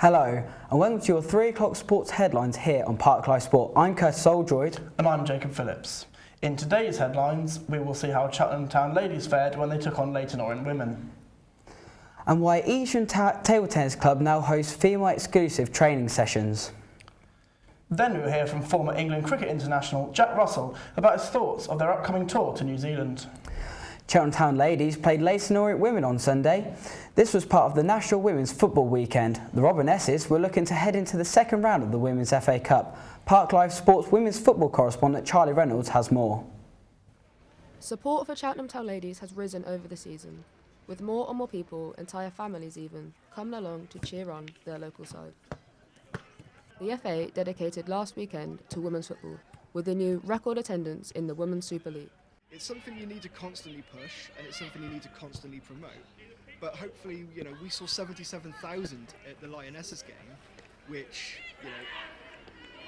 Hello, and welcome to your 3 o'clock sports headlines here on Park Life Sport. I'm Curtis Oldroyd. And I'm Jacob Phillips. In today's headlines, we will see how Cheltenham Town ladies fared when they took on Leyton Orient women. And why Evesham Table Tennis Club now hosts female-exclusive training sessions. Then we will hear from former England cricket international Jack Russell about his thoughts of their upcoming tour to New Zealand. Cheltenham Town ladies played Leyton Orient women on Sunday. This was part of the National Women's Football Weekend. The Robinesses were looking to head into the second round of the Women's FA Cup. Park Life Sports women's football correspondent Charlie Reynolds has more. Support for Cheltenham Town ladies has risen over the season, with more and more people, entire families even, coming along to cheer on their local side. The FA dedicated last weekend to women's football, with a new record attendance in the Women's Super League. It's something you need to constantly push, and it's something you need to constantly promote. But hopefully, we saw 77,000 at the Lionesses game, which,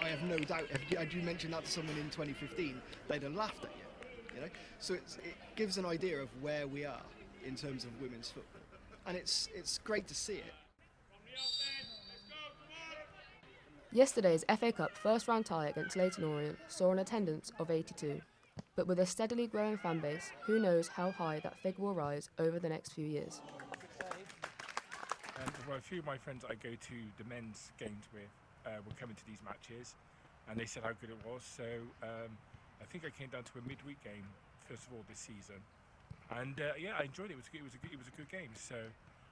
I have no doubt, had you mentioned that to someone in 2015, they'd have laughed at you, So it gives an idea of where we are in terms of women's football. And it's great to see it. Yesterday's FA Cup first round tie against Leyton Orient saw an attendance of 82. But with a steadily growing fan base, who knows how high that figure will rise over the next few years. Well, a few of my friends I go to the men's games with were coming to these matches, and they said how good it was. So I think I came down to a midweek game first of all this season, and I enjoyed it. It was a good game. So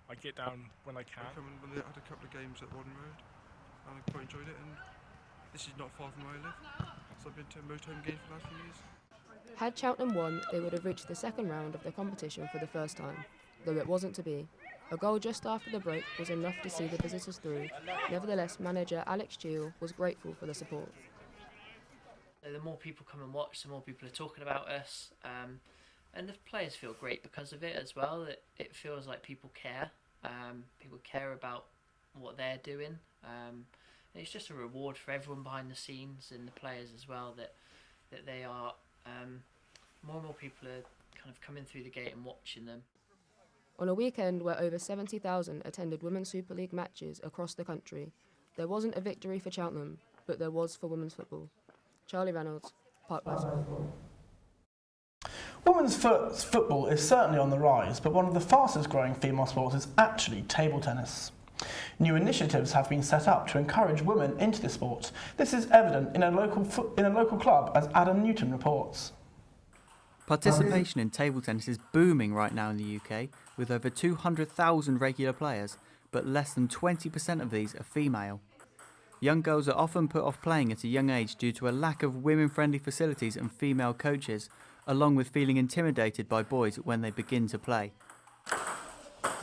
I get down when I can. When they had a couple of games at Warden Road, and I quite enjoyed it. And this is not far from where I live, so I've been to most home games for the last few years. Had Cheltenham won, they would have reached the second round of the competition for the first time, though it wasn't to be. A goal just after the break was enough to see the visitors through. Nevertheless, manager Alex Cheal was grateful for the support. The more people come and watch, the more people are talking about us, and the players feel great because of it as well. It feels like people care. People care about what they're doing. And it's just a reward for everyone behind the scenes and the players as well that they are. More and more people are kind of coming through the gate and watching them. On a weekend where over 70,000 attended Women's Super League matches across the country, there wasn't a victory for Cheltenham, but there was for women's football. Charlie Reynolds, Park Life Sport. Women's football is certainly on the rise, but one of the fastest growing female sports is actually table tennis. New initiatives have been set up to encourage women into the sport. This is evident in a local club, as Adam Newton reports. Participation in table tennis is booming right now in the UK, with over 200,000 regular players, but less than 20% of these are female. Young girls are often put off playing at a young age due to a lack of women-friendly facilities and female coaches, along with feeling intimidated by boys when they begin to play.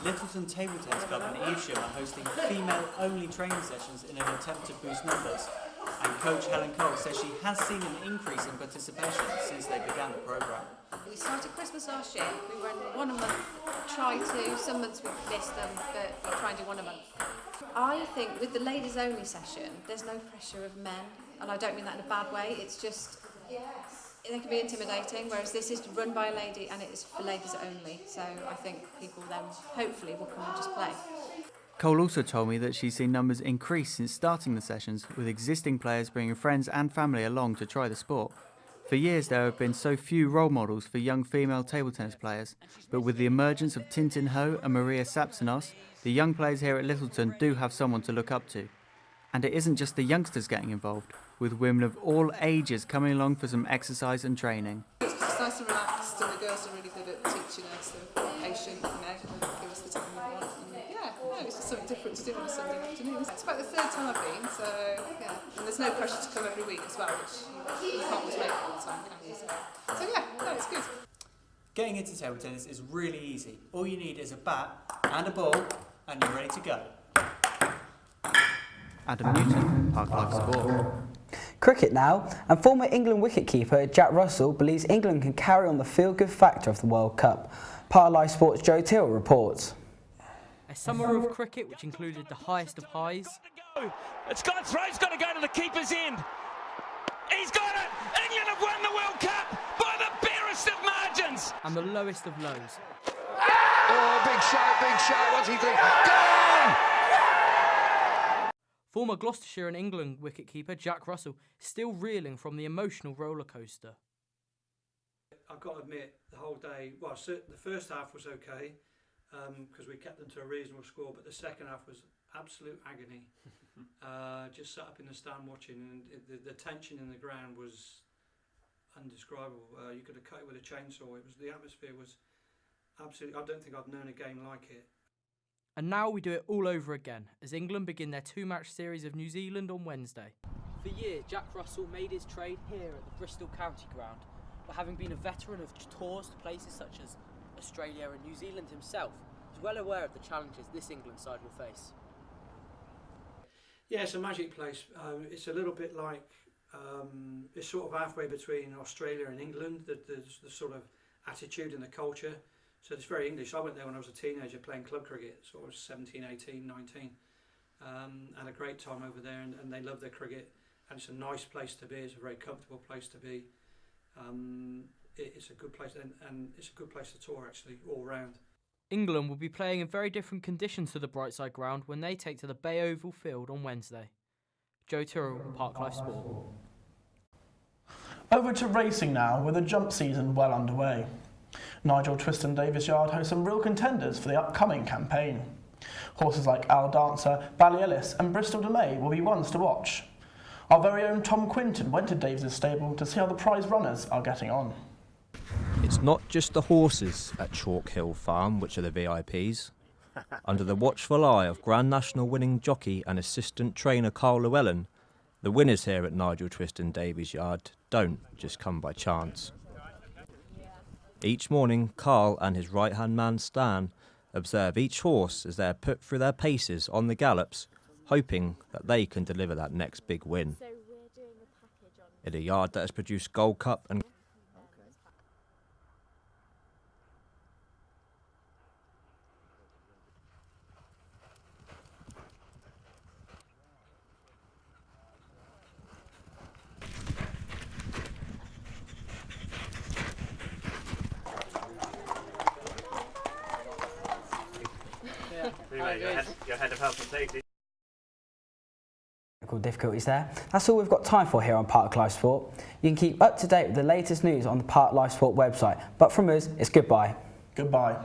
Littleton Table Tennis Club and Evesham are hosting female-only training sessions in an attempt to boost numbers, and coach Helen Cole says she has seen an increase in participation since they began the programme. We started Christmas last year. We run one a month, some months we miss them, but we try and do one a month. I think with the ladies only session, there's no pressure of men, and I don't mean that in a bad way, it's just, they can be intimidating, whereas this is run by a lady and it is for ladies only, so I think people then hopefully will come and just play. Cole also told me that she's seen numbers increase since starting the sessions, with existing players bringing friends and family along to try the sport. For years there have been so few role models for young female table tennis players, but with the emergence of Tintin Ho and Maria Sapsinos, the young players here at Littleton do have someone to look up to. And it isn't just the youngsters getting involved, with women of all ages coming along for some exercise and training. It's nice and relaxed, and the girls are really good at teaching us, so patient, give us the time we want. And it's just something different to do on a Sunday afternoon. It's about the third time I've been, so and there's no pressure to come every week as well, which you can't always make all the time, can you? So it's good. Getting into table tennis is really easy. All you need is a bat and a ball, and you're ready to go. Adam Newton, Park Life Sport. Cricket now, and former England wicketkeeper Jack Russell believes England can carry on the feel-good factor of the World Cup. Park Life Sports' Joe Till reports. A summer of cricket which included the highest of highs. It's got a throw, it's got to go to the keeper's end. He's got it! England have won the World Cup by the barest of margins! And the lowest of lows. Oh, big shot, what's he doing? Gone! Former Gloucestershire and England wicketkeeper Jack Russell still reeling from the emotional roller coaster. I've got to admit, the whole day, well, the first half was okay because we kept them to a reasonable score, but the second half was absolute agony. Just sat up in the stand watching, and the tension in the ground was indescribable. You could have cut it with a chainsaw. The atmosphere was absolutely. I don't think I've known a game like it. And now we do it all over again as England begin their 2-match series of New Zealand on Wednesday. For years, Jack Russell made his trade here at the Bristol County Ground, but having been a veteran of tours to places such as Australia and New Zealand himself, he's well aware of the challenges this England side will face. Yeah, it's a magic place. It's a little bit like, it's sort of halfway between Australia and England, the sort of attitude and the culture. So it's very English. I went there when I was a teenager playing club cricket, sort of 17, 18, 19. Had a great time over there, and they love their cricket. And it's a nice place to be. It's a very comfortable place to be. It's a good place, and it's a good place to tour actually, all round. England will be playing in very different conditions to the Brightside Ground when they take to the Bay Oval field on Wednesday. Joe Tyrrell, Park Life Sport. Over to racing now, with the jump season well underway. Nigel Twiston Davis Yard hosts some real contenders for the upcoming campaign. Horses like Al Dancer, Ballielis and Bristol de May will be ones to watch. Our very own Tom Quinton went to Davis' stable to see how the prize runners are getting on. It's not just the horses at Chalk Hill Farm which are the VIPs. Under the watchful eye of Grand National winning jockey and assistant trainer Carl Llewellyn, the winners here at Nigel Twiston Davies Yard don't just come by chance. Each morning, Carl and his right-hand man Stan observe each horse as they are put through their paces on the gallops, hoping that they can deliver that next big win. In a yard that has produced Gold Cup and your head of health and safety. Technical difficulties there. That's all we've got time for here on Park Life Sport. You can keep up to date with the latest news on the Park Life Sport website, but from us, it's goodbye. Goodbye.